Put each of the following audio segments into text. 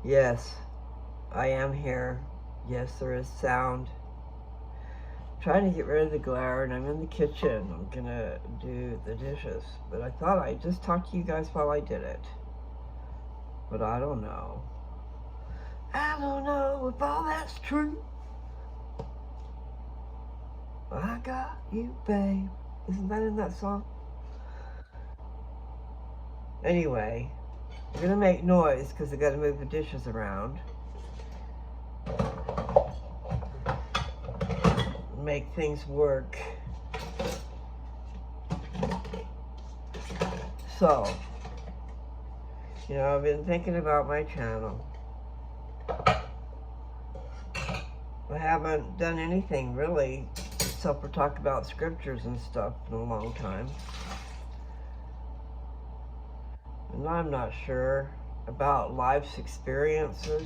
Yes, I am here. Yes, there is sound. I'm trying to get rid of the glare, and I'm in the kitchen. I'm gonna do the dishes, but I thought I'd just talk to you guys while I did it. But I don't know. I don't know if all that's true. I got you, babe. Isn't that in that song? Anyway, I'm gonna make noise because I gotta move the dishes around. Make things work. So, I've been thinking about my channel. I haven't done anything really except for talk about scriptures and stuff in a long time. And I'm not sure about life's experiences,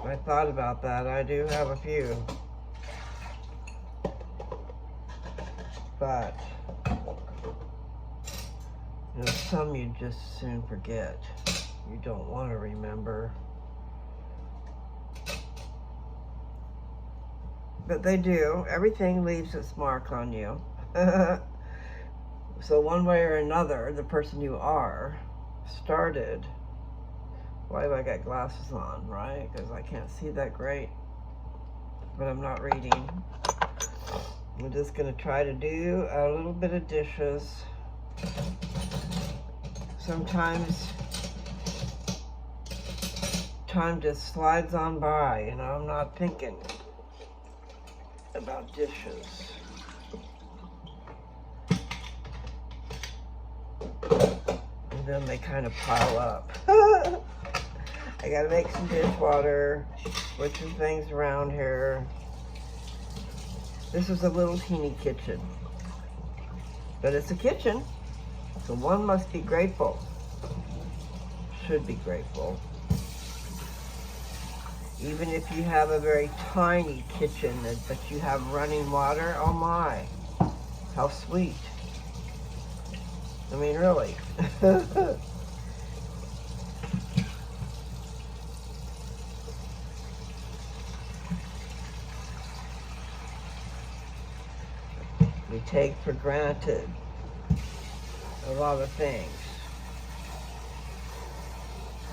I thought about that. I do have a few. But, some you just soon forget. You don't want to remember. But they do. Everything leaves its mark on you. So one way or another, the person you are started. Why have I got glasses on, right? Because I can't see that great. But I'm not reading. I'm just going to try to do a little bit of dishes. Sometimes time just slides on by, I'm not thinking about dishes. And then they kind of pile up. I gotta make some dishwater, switching things around here. This is a little teeny kitchen, but it's a kitchen, so one must be grateful. Should be grateful. Even if you have a very tiny kitchen, but you have running water, oh my, how sweet. I mean, really. We take for granted a lot of things,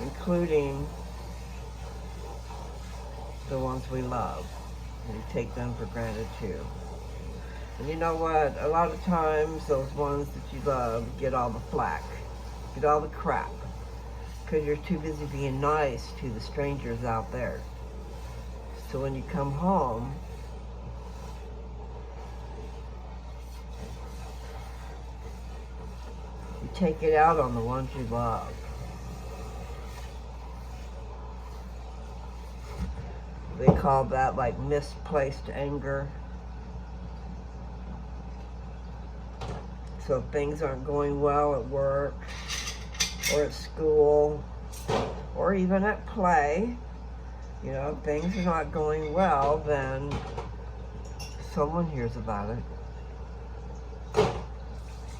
including the ones we love. We take them for granted too. And you know what? A lot of times those ones that you love get all the flack, get all the crap, because you're too busy being nice to the strangers out there. So when you come home, you take it out on the ones you love. They call that like misplaced anger. So if things aren't going well at work, or at school, or even at play, if things are not going well, then someone hears about it.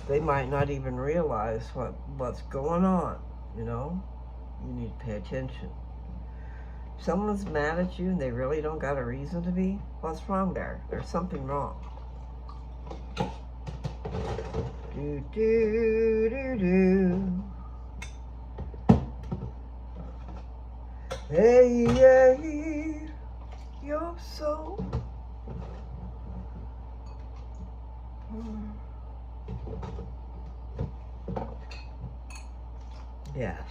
They might not even realize what's going on, You need to pay attention. If someone's mad at you and they really don't got a reason to be, what's wrong there? There's something wrong. Do, do, do, do. Hey, hey, you're so. Yes.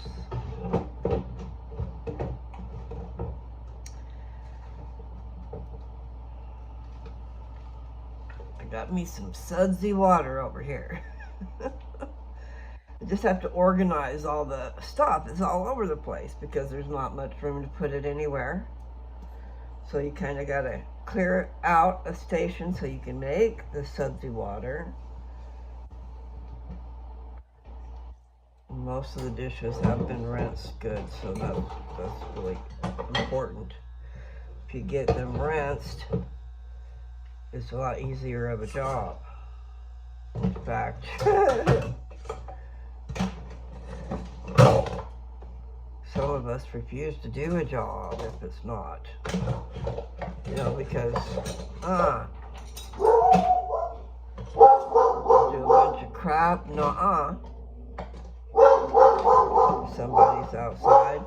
I got me some sudsy water over here. I just have to organize all the stuff. It's all over the place because there's not much room to put it anywhere. So you kind of got to clear out a station so you can make the sudsy water. Most of the dishes have been rinsed good, so that's really important. If you get them rinsed, it's a lot easier of a job. In fact, some of us refuse to do a job if it's not. You know, because, do a bunch of crap, nuh-uh. Somebody's outside.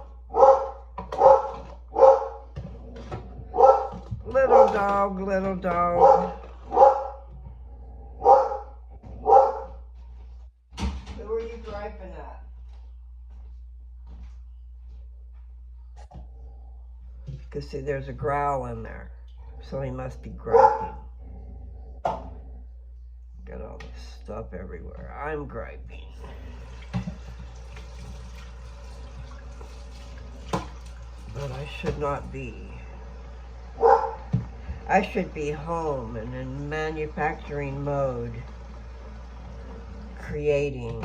Little dog, little dog. Who are you griping at? Because see, there's a growl in there. So he must be griping. Got all this stuff everywhere. I'm griping. But I should not be. I should be home and in manufacturing mode, creating.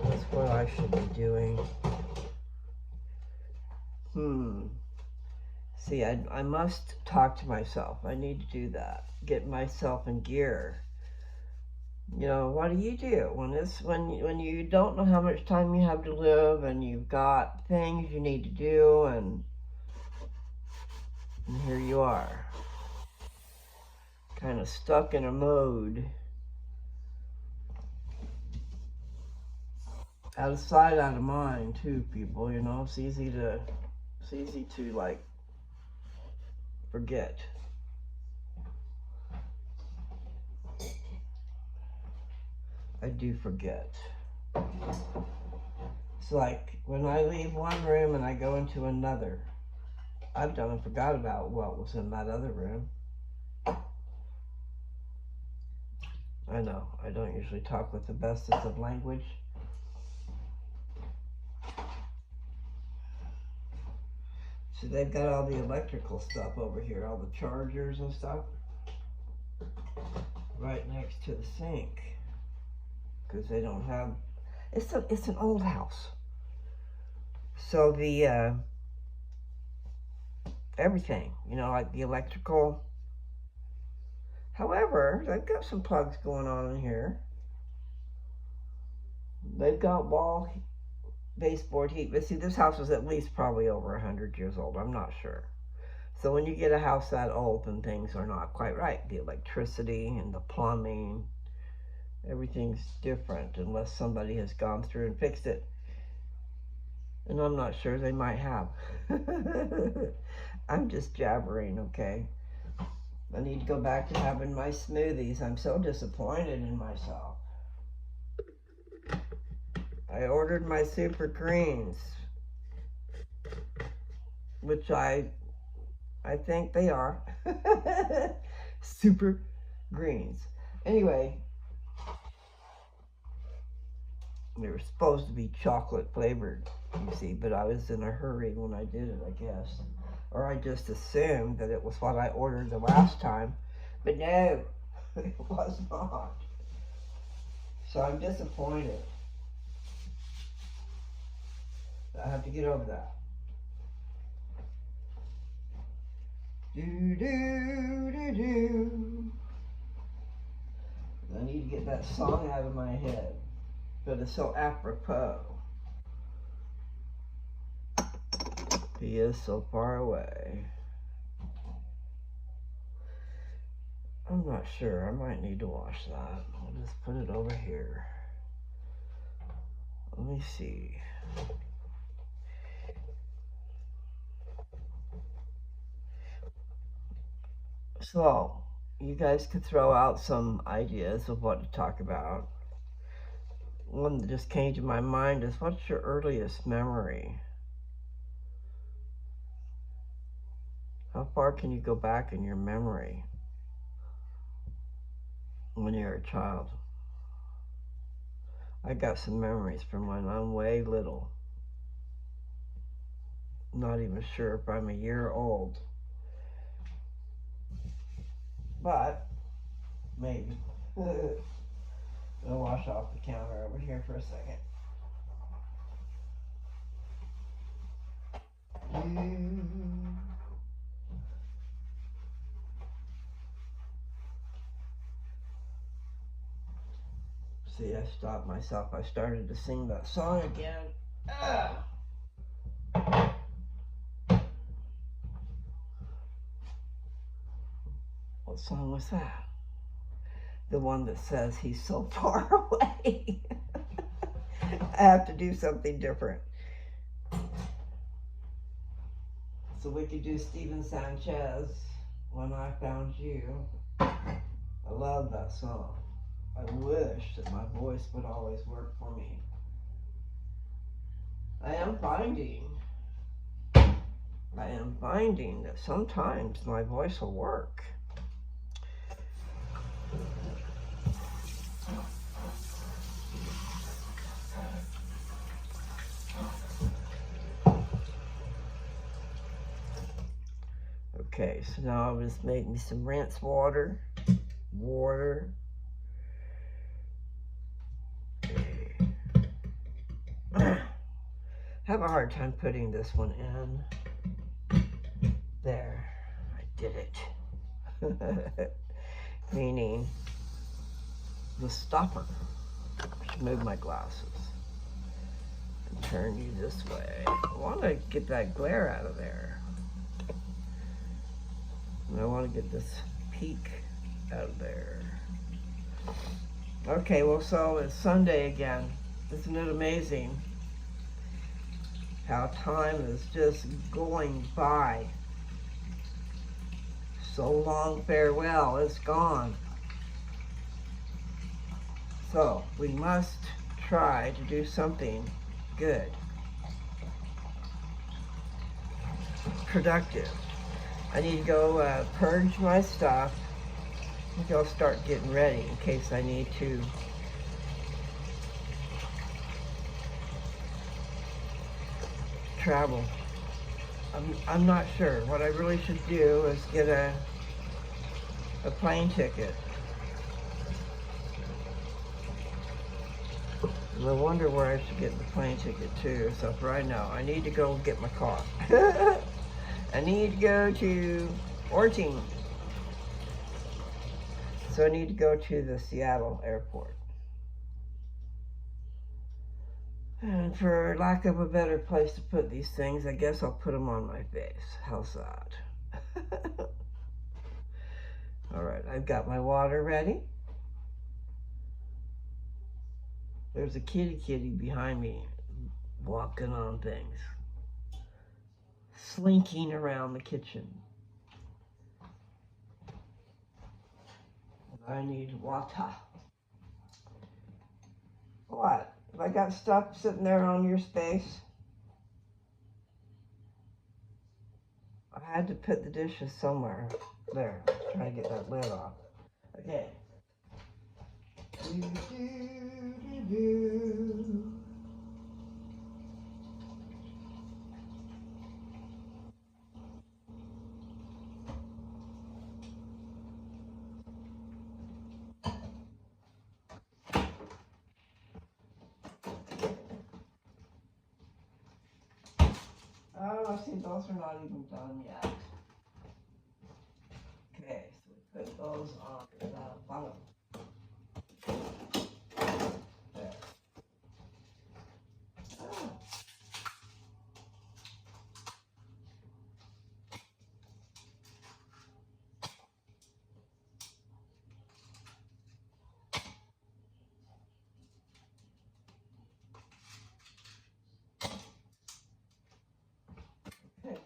That's what I should be doing. See, I must talk to myself. I need to do that. Get myself in gear. You know, what do you do when you don't know how much time you have to live and you've got things you need to do and here you are, kind of stuck in a mode. Out of sight, out of mind, too, people. You know, it's easy to like forget. I do forget. It's like when I leave one room and I go into another, I've done and forgot about what was in that other room. I know, I don't usually talk with the bestest of language. So they've got all the electrical stuff over here, all the chargers and stuff, right next to the sink. Because they don't have, it's an old house. So the, everything, you know, like the electrical. However, they've got some plugs going on in here. They've got wall baseboard heat. But see, this house is at least probably over 100 years old. I'm not sure. So when you get a house that old, then things are not quite right. The electricity and the plumbing, everything's different unless somebody has gone through and fixed it. And I'm not sure, they might have. I'm just jabbering, okay? I need to go back to having my smoothies. I'm so disappointed in myself. I ordered my super greens, which I think they are. Super greens. Anyway, they were supposed to be chocolate flavored, you see, but I was in a hurry when I did it, I guess. Or I just assumed that it was what I ordered the last time. But no, it was not. So I'm disappointed. I have to get over that. Do, do, do, do. I need to get that song out of my head. But it's so apropos. He is so far away. I'm not sure. I might need to wash that. I'll just put it over here. Let me see. So, you guys could throw out some ideas of what to talk about. One that just came to my mind is, what's your earliest memory? How far can you go back in your memory when you're a child? I got some memories from when I'm way little. Not even sure if I'm a year old. But, maybe. I'll wash off the counter over here for a second. See, I stopped myself. I started to sing that song again. What song was that? The one that says he's so far away. I have to do something different. So we could do Stephen Sanchez, When I Found You. I love that song. I wish that my voice would always work for me. I am finding that sometimes my voice will work. Okay, so now I'll just make me some rinse water. Have a hard time putting this one in. There, I did it. Meaning the stopper. I should move my glasses and turn you this way. I want to get that glare out of there. And I want to get this peak out of there. Okay, well, so it's Sunday again. Isn't it amazing how time is just going by? So long farewell, it's gone. So we must try to do something good, productive. I need to go purge my stuff. I think I'll start getting ready in case I need to travel. I'm not sure. What I really should do is get a plane ticket. And I wonder where I should get the plane ticket to. So for right now, I need to go get my car. I need to go to Orting. So I need to go to the Seattle airport. And for lack of a better place to put these things, I guess I'll put them on my face. How's that? All right, I've got my water ready. There's a kitty behind me walking on things, slinking around the kitchen. I need water. What? Have I got stuff sitting there on your space? I had to put the dishes somewhere. There, try to get that lid off. Okay. Oh, see, those are not even done yet. Okay, so we put those on the bottom. There. Oh. Okay.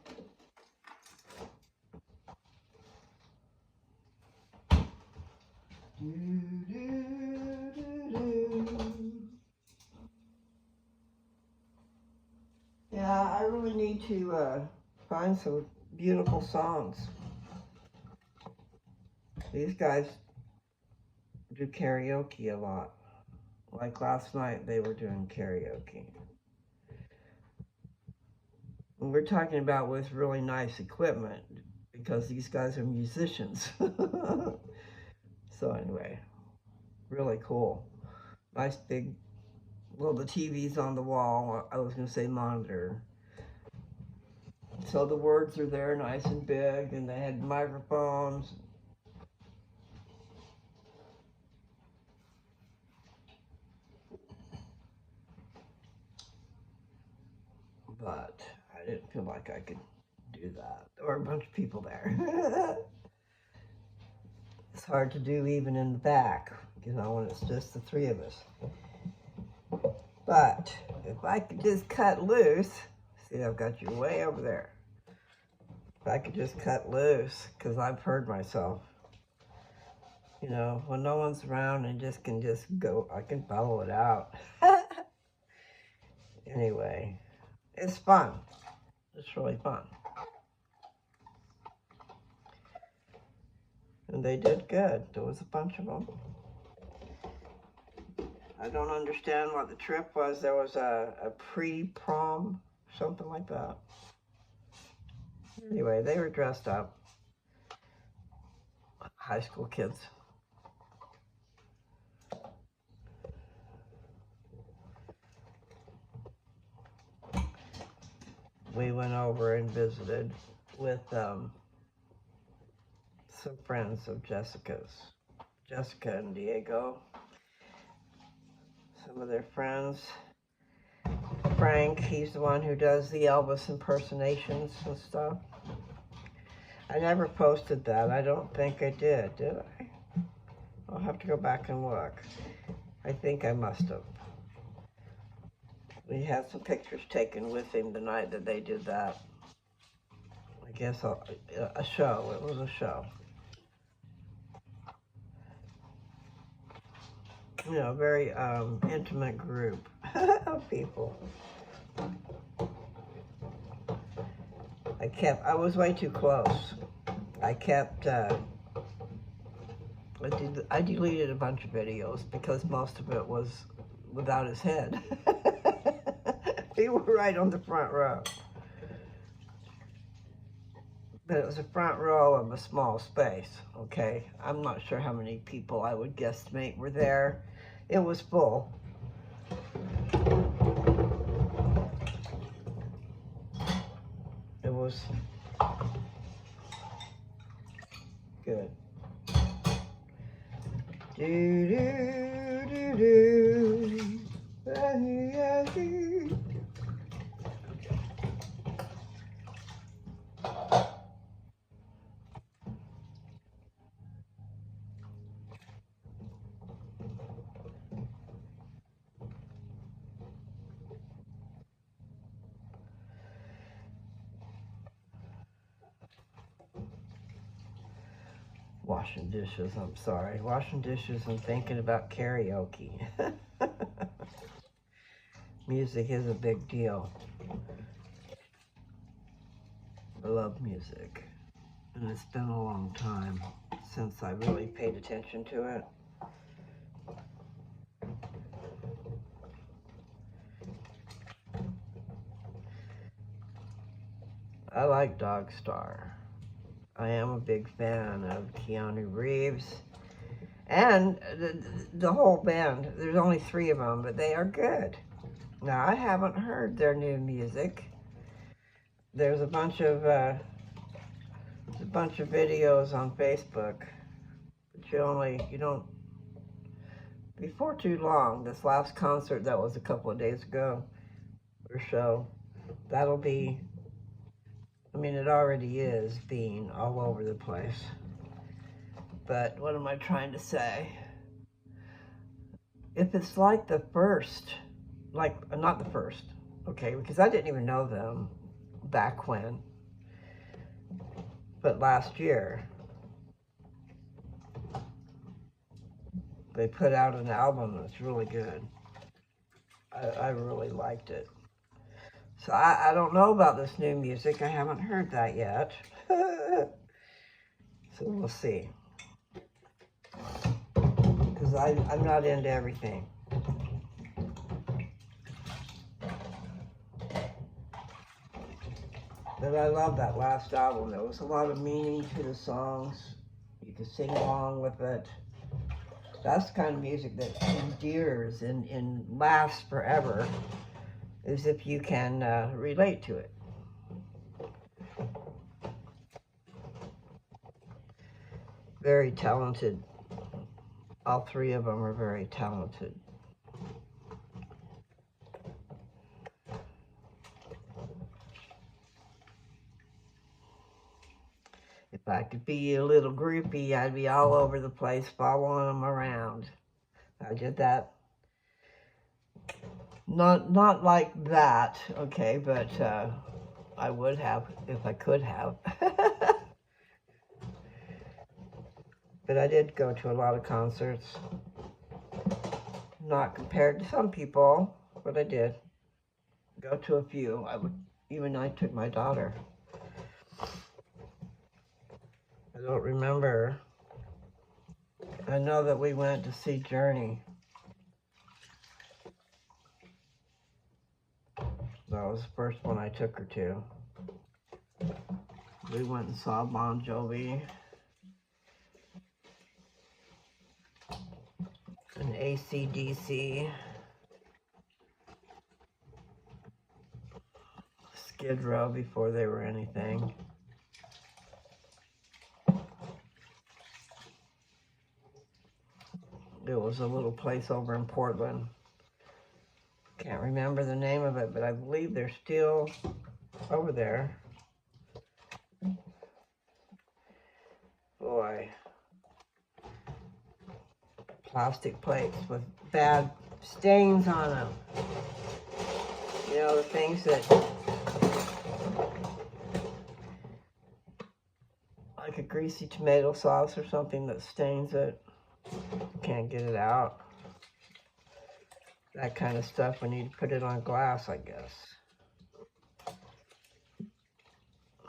Yeah, I really need to find some beautiful songs. These guys do karaoke a lot. Like last night, they were doing karaoke. And we're talking about with really nice equipment because these guys are musicians. So anyway, really cool. Nice big, well, the TV's on the wall. I was going to say monitor. So the words are there nice and big, and they had microphones. but I didn't feel like I could do that. There were a bunch of people there. It's hard to do even in the back, you know, when it's just the three of us. But if I could just cut loose, see, I've got you way over there. If I could just cut loose, because I've heard myself, you know, when no one's around and just go, I can follow it out. Anyway, it's fun. It's really fun. And they did good. There was a bunch of them. I don't understand what the trip was. There was a pre-prom, something like that. Anyway, they were dressed up. High school kids. We went over and visited with some friends of Jessica's. Jessica and Diego. Some of their friends. Frank, he's the one who does the Elvis impersonations and stuff. I never posted that. I don't think I did I? I'll have to go back and look. I think I must have. We had some pictures taken with him the night that they did that. I guess a show. It was a show. You know, very intimate group of people. I was way too close. I deleted a bunch of videos because most of it was without his head. He was right on the front row. But it was a front row of a small space, okay? I'm not sure how many people I would guesstimate were there. It was full. It was good. Do, do, do, do. Washing dishes, I'm sorry. Washing dishes and thinking about karaoke. Music is a big deal. I love music. And it's been a long time since I really paid attention to it. I like Dog Star. I am a big fan of Keanu Reeves. And the whole band, there's only 3 of them, but they are good. Now, I haven't heard their new music. There's a bunch of videos on Facebook, but you don't, before too long, this last concert that was a couple of days ago, or so, that'll be, I mean, it already is being all over the place. But what am I trying to say? If it's like the first, not the first, okay, because I didn't even know them back when, but last year, they put out an album that's really good. I really liked it. So I don't know about this new music. I haven't heard that yet. So we'll see. Because I'm not into everything. But I love that last album. There was a lot of meaning to the songs. You could sing along with it. That's the kind of music that endears and lasts forever, is if you can relate to it. Very talented. All 3 of them are very talented. I could be a little groupie, I'd be all over the place following them around. I did that. Not like that, okay, but I would have if I could have. But I did go to a lot of concerts. Not compared to some people, but I did go to a few. Even I took my daughter. I don't remember. I know that we went to see Journey. That was the first one I took her to. We went and saw Bon Jovi and AC/DC, Skid Row before they were anything. It was a little place over in Portland. Can't remember the name of it, but I believe they're still over there. Boy. Plastic plates with bad stains on them. You know, the things that, like a greasy tomato sauce or something that stains it. Can't get it out. That kind of stuff, we need to put it on glass, I guess.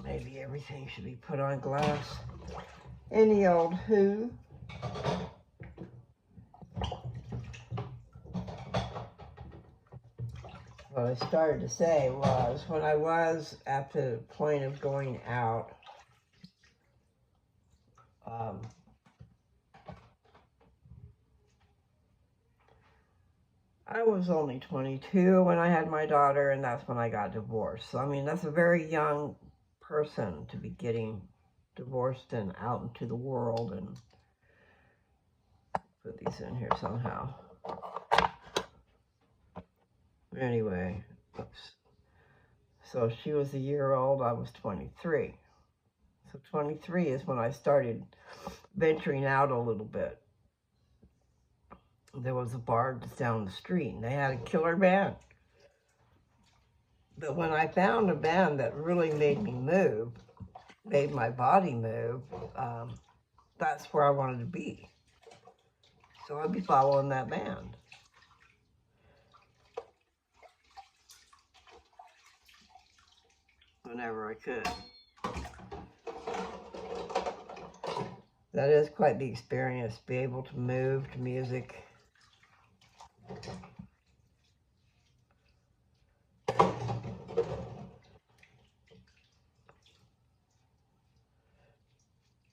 Maybe everything should be put on glass. Any old who. What I started to say was, when I was at the point of going out, I was only 22 when I had my daughter, and that's when I got divorced. So, I mean, that's a very young person to be getting divorced and out into the world. And put these in here somehow. Anyway, oops. So she was a year old, I was 23. So 23 is when I started venturing out a little bit. There was a bar just down the street, and they had a killer band. But when I found a band that really made me move, made my body move, that's where I wanted to be. So I'd be following that band. Whenever I could. That is quite the experience, to be able to move to music.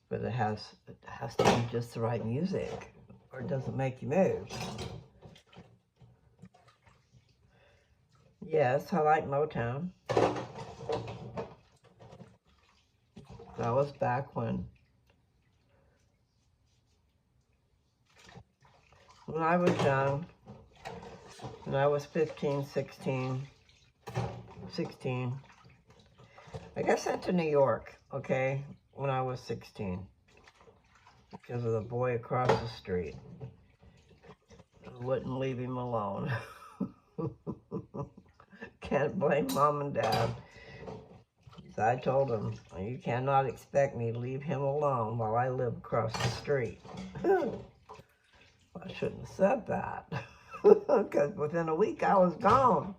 But it has to be just the right music, or it doesn't make you move. Yes, I like Motown. That was back when I was young, when I was 15, 16. I got sent to New York, okay, when I was 16, because of the boy across the street who wouldn't leave him alone. Can't blame Mom and Dad. So I told him, you cannot expect me to leave him alone while I live across the street. I shouldn't have said that, because within a week I was gone.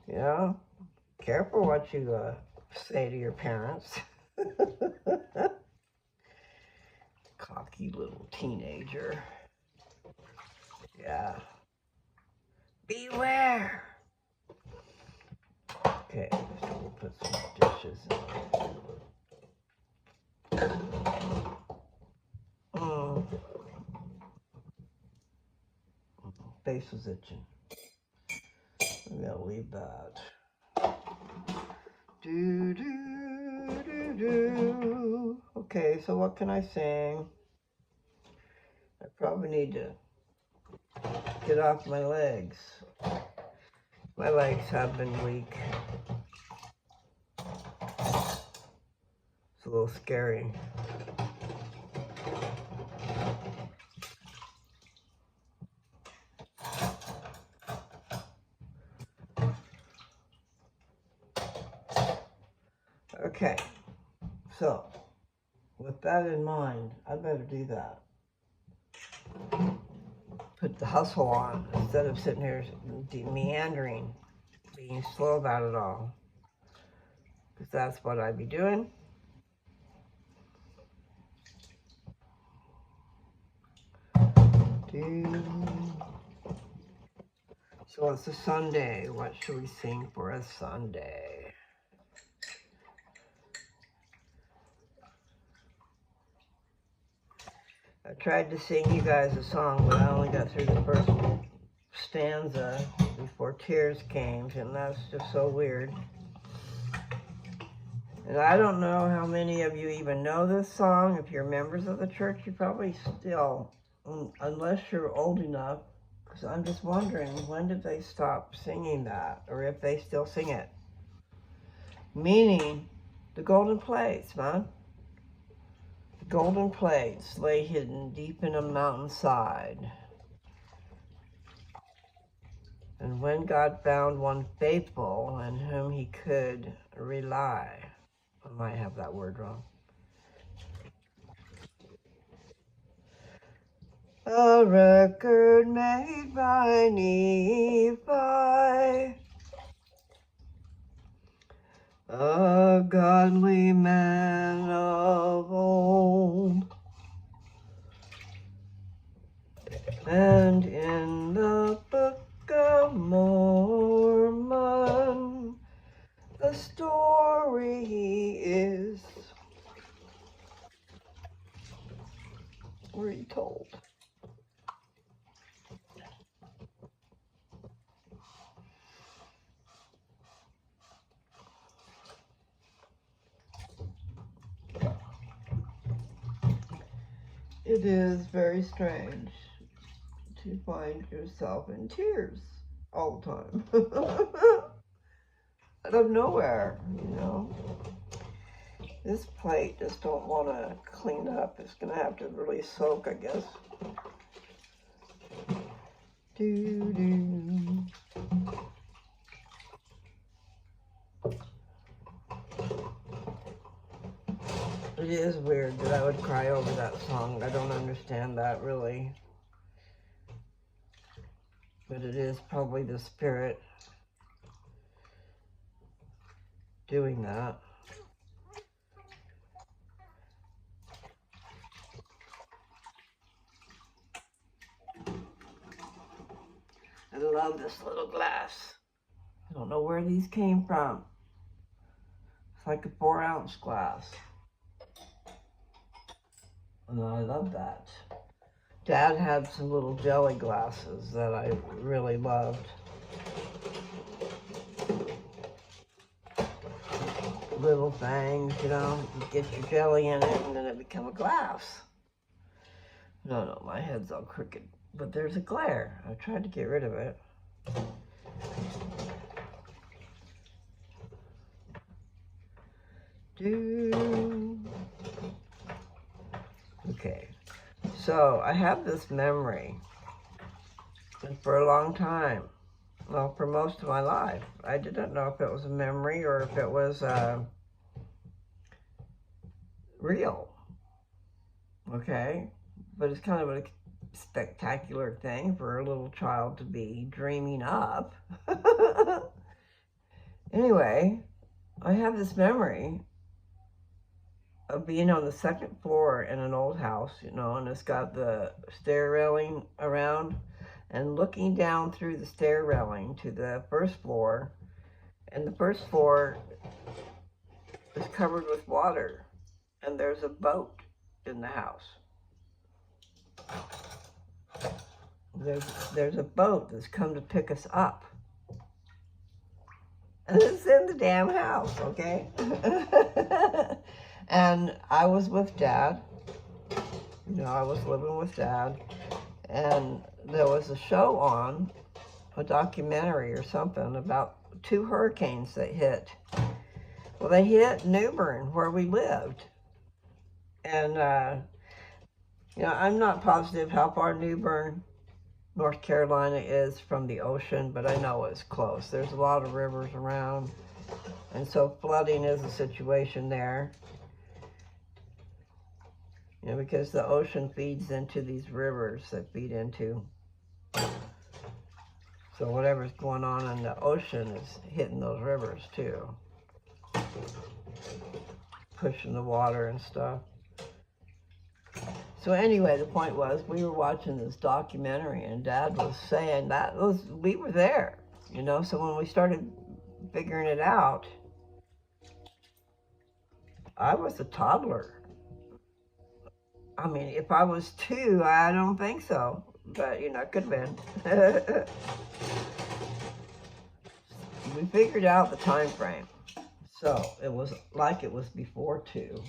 You know, careful what you say to your parents. Cocky little teenager. Yeah. Beware. Okay, so we'll put some dishes in. Face was itching. I'm gonna leave that. Do. Okay, so what can I sing? I probably need to get off my legs. My legs have been weak. It's a little scary. Okay, so with that in mind, I better do that. Put the hustle on instead of sitting here meandering, being slow about it all. Because that's what I'd be doing. So it's a Sunday. What should we sing for a Sunday? I tried to sing you guys a song, but I only got through the first stanza before tears came, and that's just so weird. And I don't know how many of you even know this song. If you're members of the church, you probably still, unless you're old enough, because I'm just wondering, when did they stop singing that, or if they still sing it? Meaning, the golden plates, man. The golden plates lay hidden deep in a mountainside. And when God found one faithful in whom he could rely, I might have that word wrong. A record made by Nephi, a godly man of old, and in the Book of Mormon, the story is retold. It is very strange to find yourself in tears all the time. Out of nowhere, you know. This plate just don't want to clean up. It's going to have to really soak, I guess. Doo-doo. It is weird that I would cry over that song. I don't understand that, really. But it is probably the Spirit doing that. I love this little glass. I don't know where these came from. It's like a 4-ounce glass. And I love that. Dad had some little jelly glasses that I really loved. Little things, you know, you get your jelly in it and then it become a glass. No, my head's all crooked. But there's a glare. I tried to get rid of it. Okay, so I have this memory, and for a long time, well, for most of my life, I didn't know if it was a memory or if it was real, okay? But it's kind of a spectacular thing for a little child to be dreaming up. Anyway, I have this memory of being on the second floor in an old house, you know, and it's got the stair railing around, and looking down through the stair railing to the first floor, and the first floor is covered with water, and there's a boat in the house. There's a boat that's come to pick us up. And it's in the damn house, okay? And I was with Dad. You know, I was living with Dad. And there was a show on, a documentary or something, about 2 hurricanes that hit. Well, they hit New Bern, where we lived. And, I'm not positive how far New Bern, North Carolina is from the ocean, but I know it's close. There's a lot of rivers around, and so flooding is a situation there. Because the ocean feeds into these rivers that feed into. So whatever's going on in the ocean is hitting those rivers too. Pushing the water and stuff. So anyway, the point was, we were watching this documentary and Dad was saying we were there, so when we started figuring it out, I was a toddler. I mean, if I was 2, I don't think so, but it could have been. We figured out the time frame, so it was like it was before 2.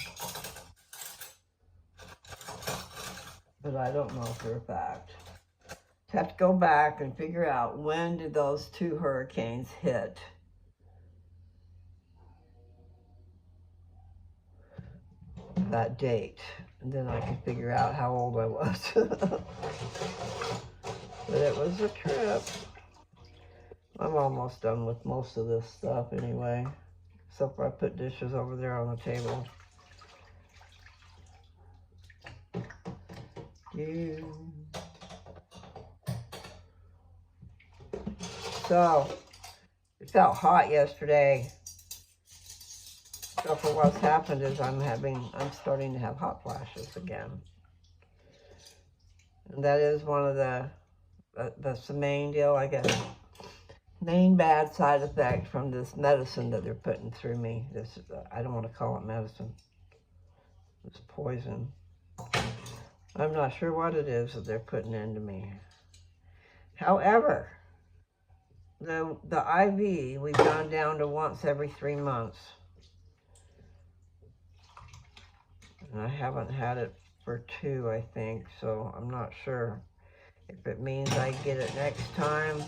But I don't know for a fact. Have to go back and figure out when did those 2 hurricanes hit. That date. And then I could figure out how old I was. But it was a trip. I'm almost done with most of this stuff anyway. Except for I put dishes over there on the table. So, it felt hot yesterday. So for what's happened is I'm starting to have hot flashes again. And that is one of that's the main deal, I guess. Main bad side effect from this medicine that they're putting through me. This, I don't want to call it medicine. It's poison. I'm not sure what it is that they're putting into me. However, the IV, we've gone down to once every 3 months. And I haven't had it for 2, I think, so I'm not sure if it means I get it next time.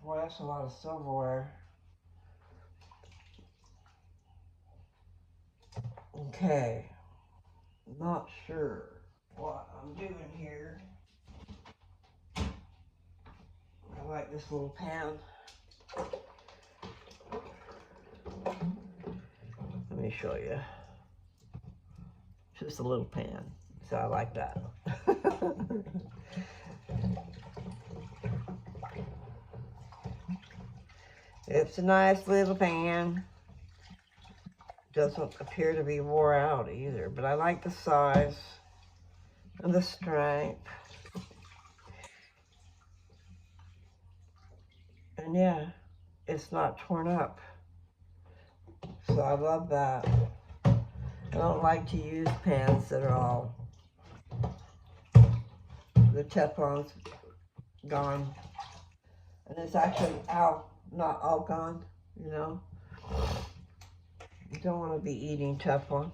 Boy, that's a lot of silverware. Okay, not sure what I'm doing here. I like this little pan. Let me show you. Just a little pan, so I like that. It's a nice little pan. Doesn't appear to be wore out either, but I like the size and the stripe. And yeah, it's not torn up. So I love that. I don't like to use pans that are all, the Teflon's gone. And it's actually not all gone, You don't want to be eating Teflon.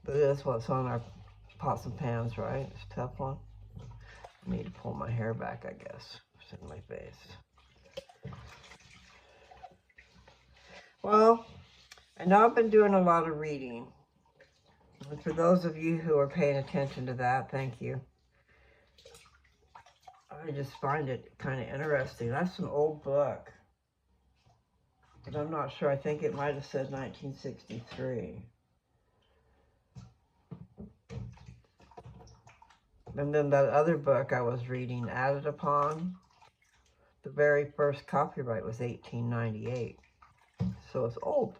But that's what's on our pots and pans, right? It's Teflon. I need to pull my hair back, I guess. It's in my face. Well, I know I've been doing a lot of reading. And for those of you who are paying attention to that, thank you. I just find it kind of interesting. That's an old book. But I'm not sure. I think it might have said 1963. And then that other book I was reading, Added Upon, the very first copyright was 1898. So it's old.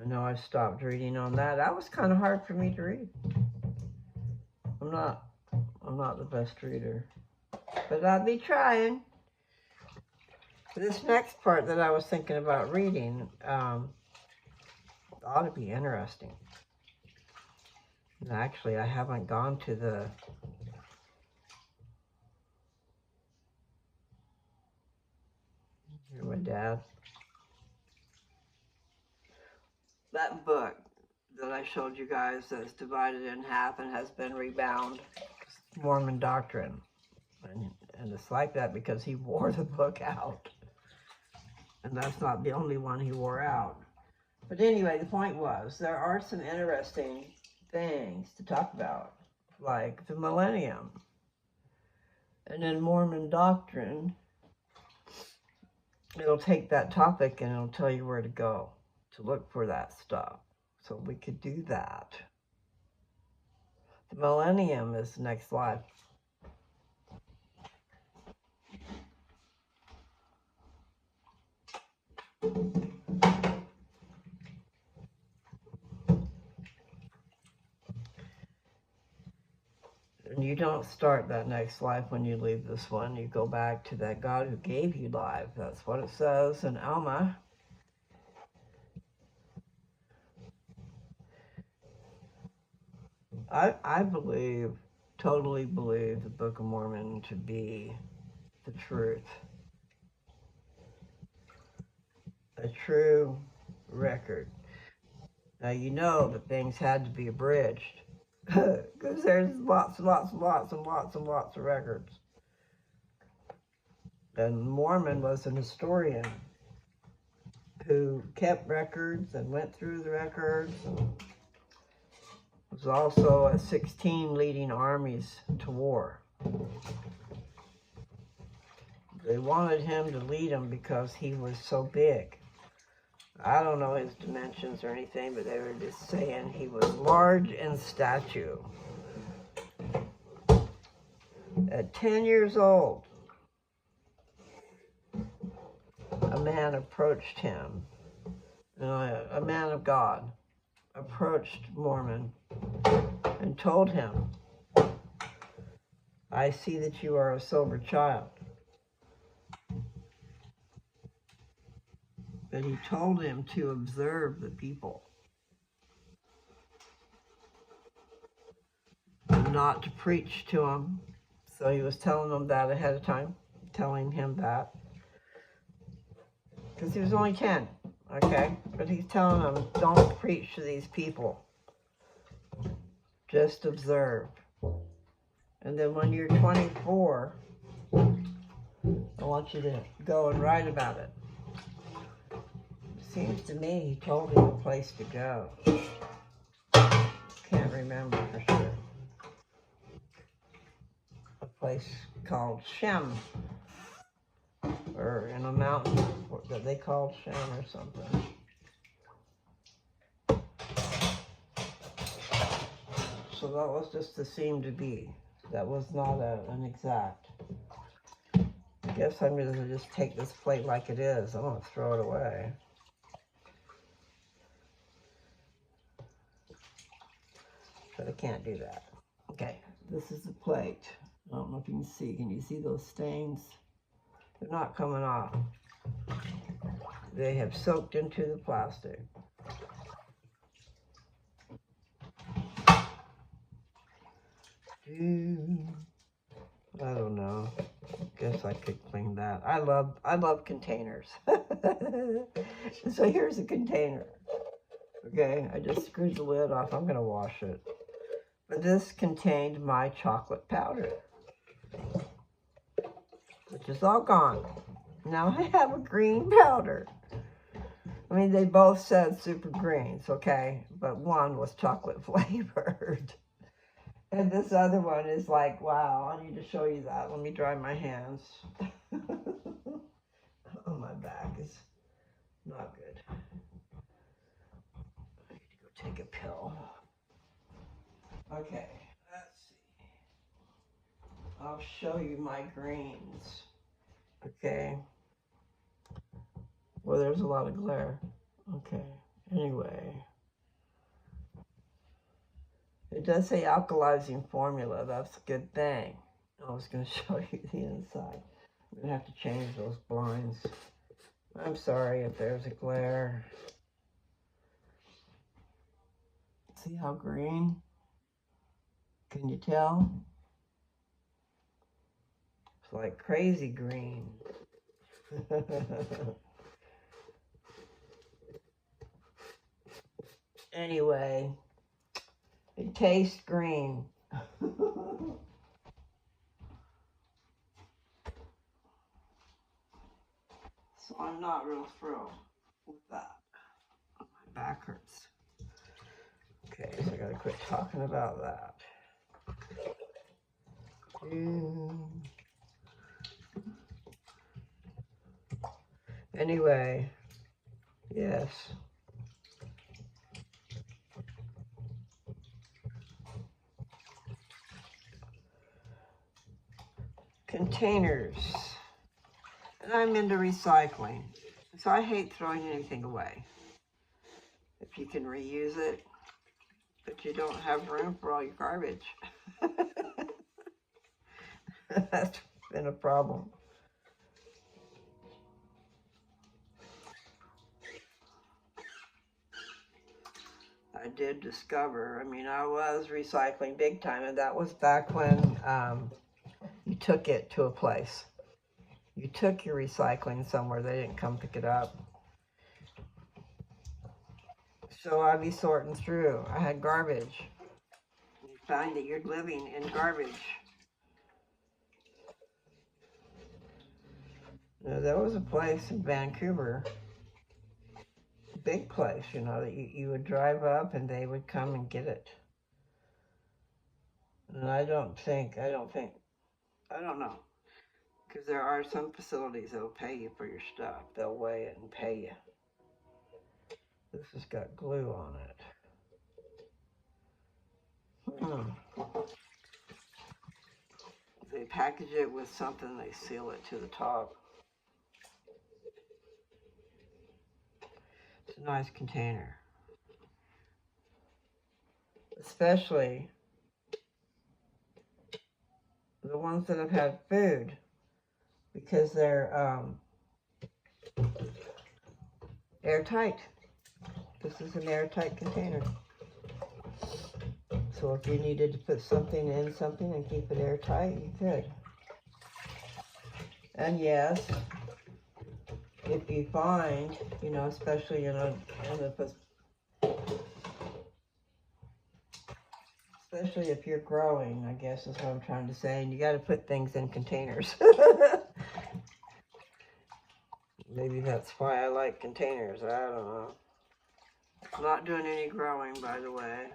I know I stopped reading on that. That was kind of hard for me to read. I'm not the best reader, but I'll be trying. This next part that I was thinking about reading ought to be interesting. And actually, I haven't gone to the Here's my dad. That book that I showed you guys that's divided in half and has been rebound. Mormon doctrine. And it's like that because he wore the book out. And that's not the only one he wore out. But anyway, the point was, there are some interesting things to talk about, like the millennium. And in Mormon doctrine, it'll take that topic and it'll tell you where to go to look for that stuff. So we could do that. The millennium is the next life. And you don't start that next life when you leave this one. You go back to that God who gave you life. That's what it says in Alma. I believe, totally believe the Book of Mormon to be the truth. A true record. Now you know that things had to be abridged. Because there's lots and lots and lots and lots and lots of records. And Mormon was an historian who kept records and went through the records and was also at 16 leading armies to war. They wanted him to lead them because he was so big. I don't know his dimensions or anything, but they were just saying he was large in stature. At 10 years old, a man approached him, a man of God approached Mormon and told him, I see that you are a sober child. But he told him to observe the people, and not to preach to them. So he was telling them that ahead of time, telling him that. Because he was only 10, okay? But he's telling them, don't preach to these people. Just observe. And then when you're 24, I want you to go and write about it. Seems to me he told him a place to go. Can't remember for sure. A place called Shem, or in a mountain that they called Shem or something. So that was just the seem to be. That was not an exact. I guess I'm going to just take this plate like it is. I'm going to throw it away. But I can't do that. Okay, this is the plate. I don't know if you can see. Can you see those stains? They're not coming off. They have soaked into the plastic. I don't know. Guess I could clean that. I love containers. So here's a container. Okay, I just screwed the lid off. I'm gonna wash it. But this contained my chocolate powder, which is all gone. Now I have a green powder. I mean, they both said super greens, okay? But one was chocolate flavored. And this other one is like, wow, I need to show you that. Let me dry my hands. Oh, my back is not good. I need to go take a pill. Okay, let's see. I'll show you my greens. Okay. Well, there's a lot of glare. Okay, anyway. It does say alkalizing formula. That's a good thing. I was going to show you the inside. I'm going to have to change those blinds. I'm sorry if there's a glare. See how green? Can you tell? It's like crazy green. Anyway, It tastes green. So I'm not real thrilled with that. My back hurts. Okay, so I gotta quit talking about that. Anyway, yes. Containers. And I'm into recycling. So I hate throwing anything away. If you can reuse it, but you don't have room for all your garbage. That's been a problem. I did discover, I mean, I was recycling big time, and that was back when you took it to a place. You took your recycling somewhere, they didn't come pick it up. So I'd be sorting through. I had garbage. You find that you're living in garbage. Now, there was a place in Vancouver, a big place, you know, that you would drive up and they would come and get it. And I don't know. Because there are some facilities that'll pay you for your stuff. They'll weigh it and pay you. This has got glue on it. They package it with something, they seal it to the top. It's a nice container. Especially the ones that have had food, because they're airtight. This is an airtight container. So if you needed to put something in something and keep it airtight, you could. And yes, if you find, you know, especially especially if you're growing, I guess is what I'm trying to say, and you got to put things in containers. Maybe that's why I like containers. I don't know. I'm not doing any growing, by the way.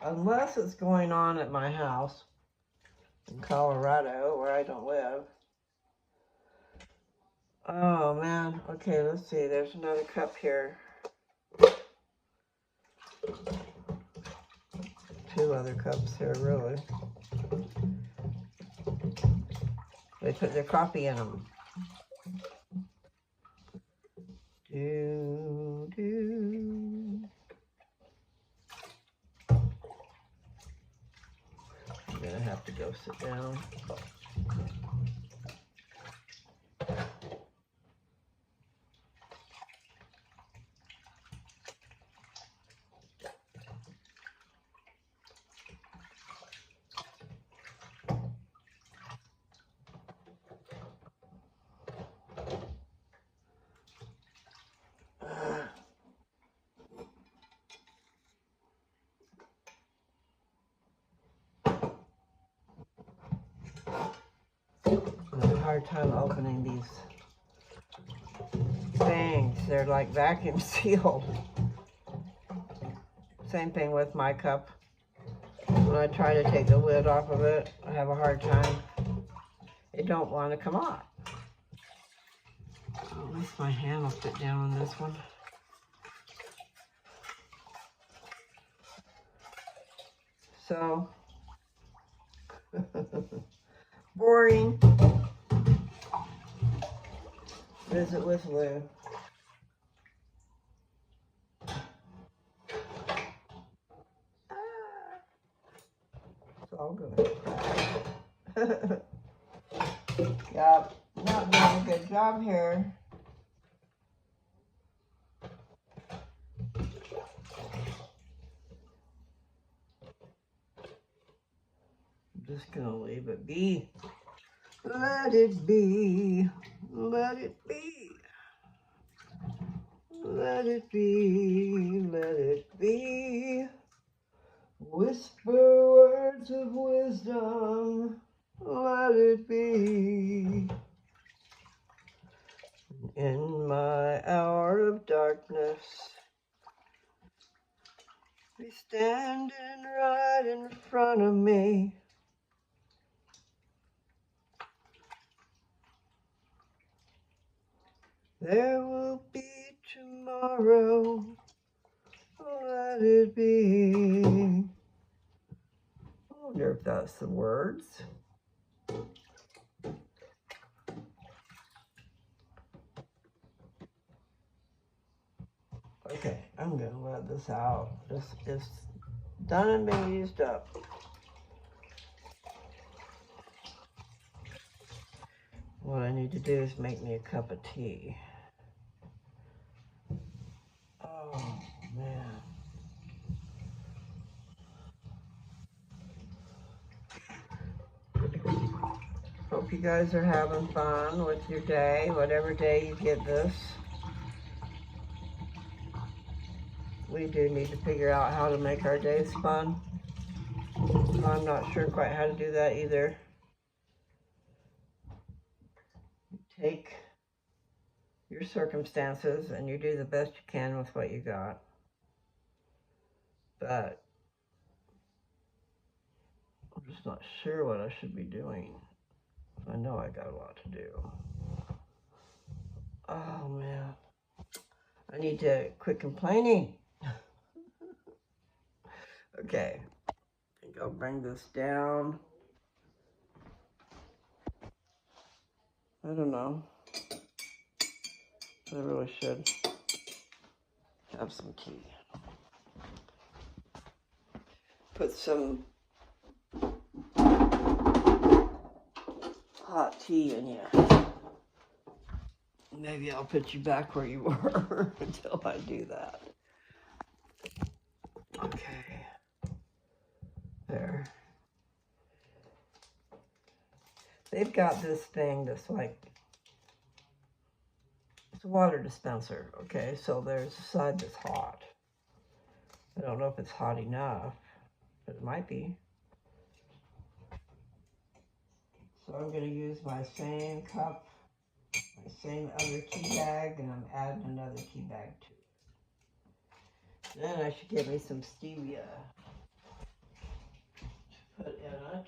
Unless it's going on at my house in Colorado, where I don't live. Oh, man. Okay, let's see. There's another cup here. 2 other cups here, really. They put their coffee in them. I'm gonna have to go sit down. I have a hard time opening these things. They're like vacuum sealed. Same thing with my cup. When I try to take the lid off of it, I have a hard time. It don't want to come off. At least my hand will fit down on this one. So, boring. Visit with Lou. It's all good. Yep, not doing a good job here. I'm just gonna leave it be. Let it be. Let it be. Let let it be, let it be. Whisper words of wisdom, let it be. In my hour of darkness, be standing right in front of me. There will be tomorrow, let it be. I wonder if that's the words. Okay, I'm gonna let this out. It's done and been used up. What I need to do is make me a cup of tea. Oh, man. Hope you guys are having fun with your day, whatever day you get this. We do need to figure out how to make our days fun. I'm not sure quite how to do that either. Take your circumstances and you do the best you can with what you got. But I'm just not sure what I should be doing. I know I got a lot to do. Oh man, I need to quit complaining. Okay, I think I'll bring this down. I don't know. I really should have some tea. Put some hot tea in you. Maybe I'll put you back where you were until I do that. Okay. There. They've got this thing that's like, it's a water dispenser, okay? So there's a side that's hot. I don't know if it's hot enough, but it might be. So I'm going to use my same cup, my same other tea bag, and I'm adding another tea bag to it. Then I should get me some stevia to put in it.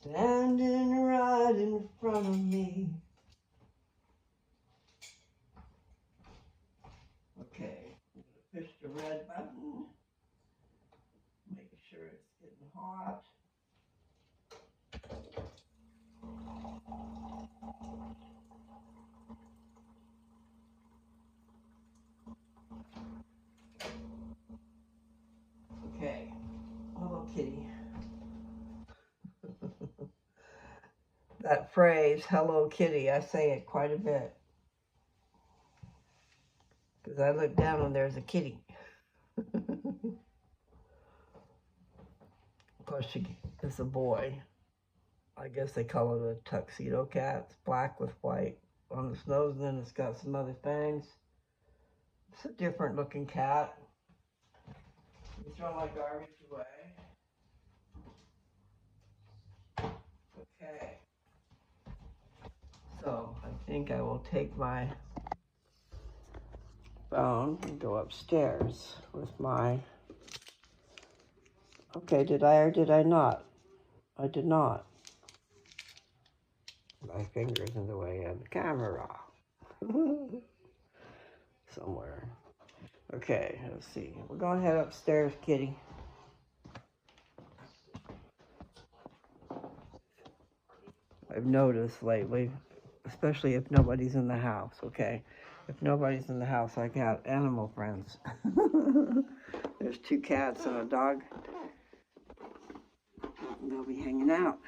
Standing right in front of me. Okay, I'm going to push the red button. Make sure it's getting hot. Okay, hello kitty. That phrase, hello kitty, I say it quite a bit. Because I look down and there's a kitty. Of course, it's a boy. I guess they call it a tuxedo cat. It's black with white on its nose, and then it's got some other things. It's a different looking cat. You throw my garbage away. Okay. So I think I will take my phone and go upstairs with my... Okay, did I or did I not? I did not. My finger's in the way of the camera. Somewhere. Okay, let's see. We're going to head upstairs, kitty. I've noticed lately, especially if nobody's in the house, okay? If nobody's in the house, I got animal friends. There's 2 cats and a dog. They'll be hanging out.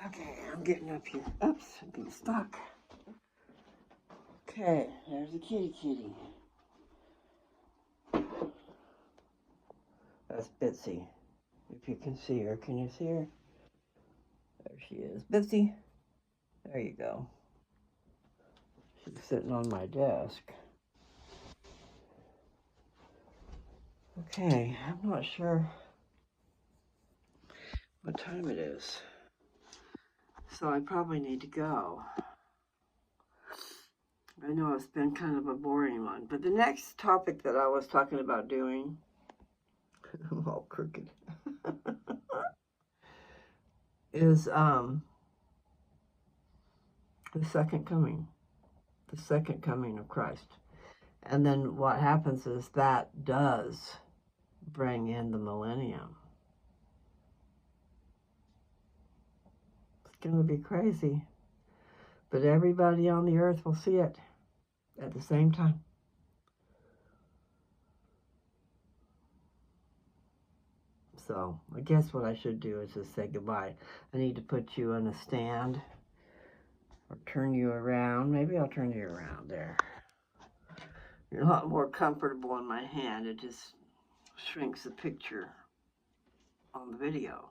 Okay, I'm getting up here. Oops, I'm getting stuck. Okay, there's the kitty. That's Bitsy. If you can see her. Can you see her? There she is. Bitsy. There you go. She's sitting on my desk. Okay, I'm not sure what time it is. So I probably need to go. I know it's been kind of a boring one, but the next topic that I was talking about doing, I'm all crooked, is the second coming of Christ. And then what happens is that does bring in the millennium. It's going to be crazy, but everybody on the earth will see it at the same time. So I guess what I should do is just say goodbye. I need to put you on a stand or turn you around. Maybe I'll turn you around there. You're a lot more comfortable in my hand. It just shrinks the picture on the video.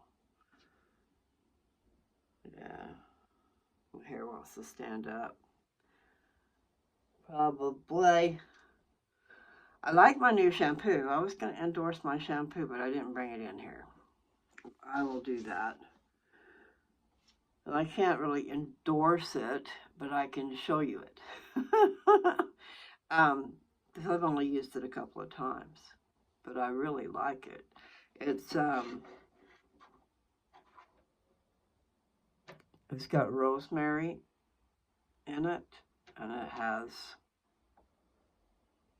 Yeah. My hair wants to stand up. Probably. I like my new shampoo. I was going to endorse my shampoo, but I didn't bring it in here. I will do that. And I can't really endorse it, but I can show you it. Because I've only used it a couple of times, but I really like it. It's got rosemary in it, and it has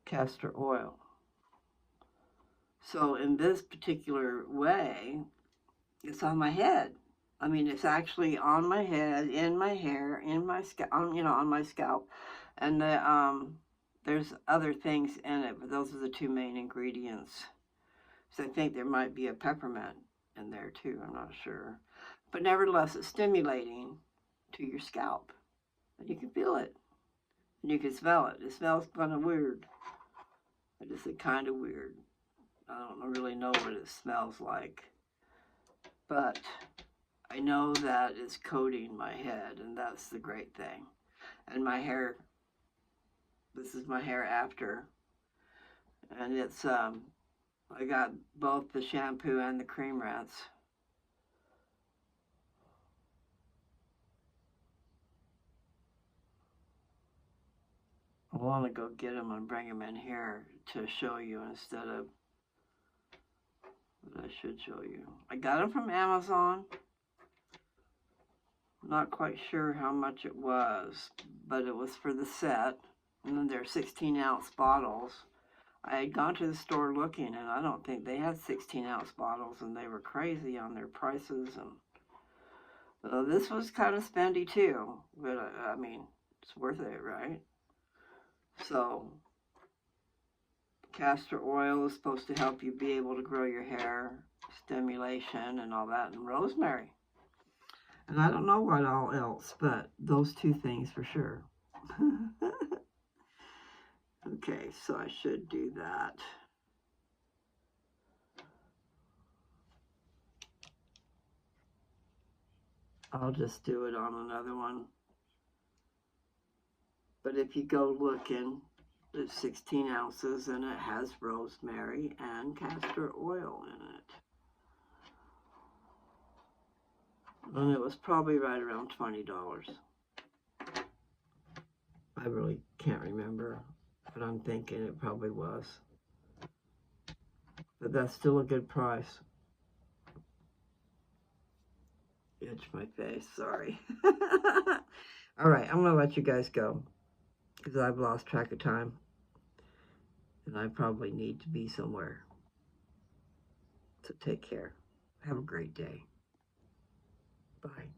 castor oil. So in this particular way, it's on my head. I mean, it's actually on my head, in my hair, in my scalp, on my scalp. And there's other things in it, but those are the two main ingredients. So I think there might be a peppermint in there too, I'm not sure. But nevertheless, it's stimulating to your scalp. And you can feel it. And you can smell it. It smells kind of weird. It is kind of weird. I don't really know what it smells like. But I know that it's coating my head, and that's the great thing. And my hair, this is my hair after. And it's, I got both the shampoo and the cream rinse. I want to go get them and bring them in here to show you instead of what I should show you. I got them from Amazon. I'm not quite sure how much it was, but it was for the set. And then they're 16-ounce bottles. I had gone to the store looking, and I don't think they had 16-ounce bottles, and they were crazy on their prices. And this was kind of spendy too, but I mean, it's worth it, right? So, castor oil is supposed to help you be able to grow your hair, stimulation and all that, and rosemary. And I don't know what all else, but those two things for sure. Okay, so I should do that. I'll just do it on another one. But if you go looking, it's 16 ounces and it has rosemary and castor oil in it. And it was probably right around $20. I really can't remember, but I'm thinking it probably was. But that's still a good price. Itch my face, sorry. All right, I'm going to let you guys go because I've lost track of time. And I probably need to be somewhere. So take care. Have a great day. Bye.